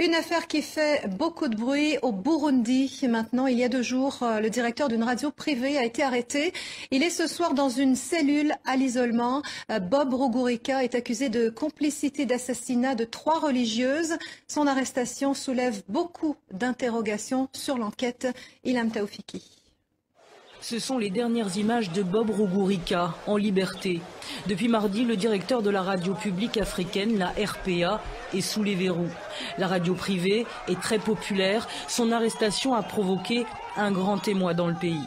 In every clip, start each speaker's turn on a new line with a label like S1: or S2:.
S1: Une affaire qui fait beaucoup de bruit au Burundi. Maintenant, il y a 2 jours, le directeur d'une radio privée a été arrêté. Il est ce soir dans une cellule à l'isolement. Bob Rugurika est accusé de complicité d'assassinat de 3 religieuses. Son arrestation soulève beaucoup d'interrogations sur l'enquête. Ilham Taoufiki.
S2: Ce sont les dernières images de Bob Rugurika, en liberté. Depuis mardi, le directeur de la radio publique africaine, la RPA, est sous les verrous. La radio privée est très populaire. Son arrestation a provoqué un grand émoi dans le pays.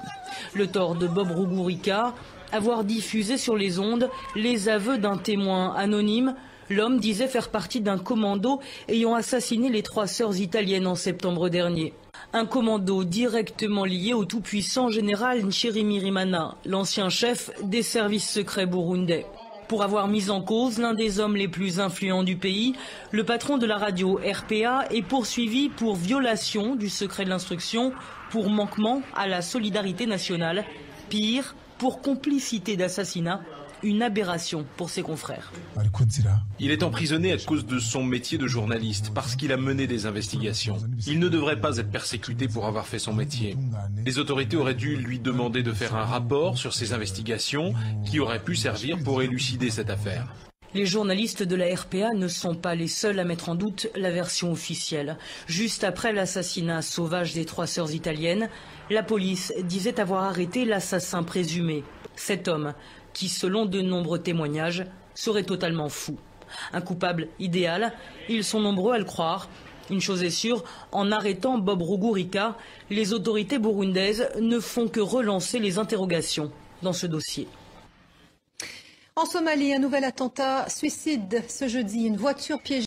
S2: Le tort de Bob Rugurika, avoir diffusé sur les ondes les aveux d'un témoin anonyme. L'homme disait faire partie d'un commando ayant assassiné les 3 sœurs italiennes en septembre dernier. Un commando directement lié au tout-puissant général Nshimirimana, l'ancien chef des services secrets burundais. Pour avoir mis en cause l'un des hommes les plus influents du pays, le patron de la radio RPA est poursuivi pour violation du secret de l'instruction, pour manquement à la solidarité nationale, pire, pour complicité d'assassinat. Une aberration pour ses confrères.
S3: Il est emprisonné à cause de son métier de journaliste, parce qu'il a mené des investigations. Il ne devrait pas être persécuté pour avoir fait son métier. Les autorités auraient dû lui demander de faire un rapport sur ces investigations qui aurait pu servir pour élucider cette affaire.
S2: Les journalistes de la RPA ne sont pas les seuls à mettre en doute la version officielle. Juste après l'assassinat sauvage des 3 sœurs italiennes, la police disait avoir arrêté l'assassin présumé. Cet homme qui, selon de nombreux témoignages, serait totalement fou. Un coupable idéal, ils sont nombreux à le croire. Une chose est sûre, en arrêtant Bob Rugurika, les autorités burundaises ne font que relancer les interrogations dans ce dossier.
S1: En Somalie, un nouvel attentat suicide ce jeudi. Une voiture piégée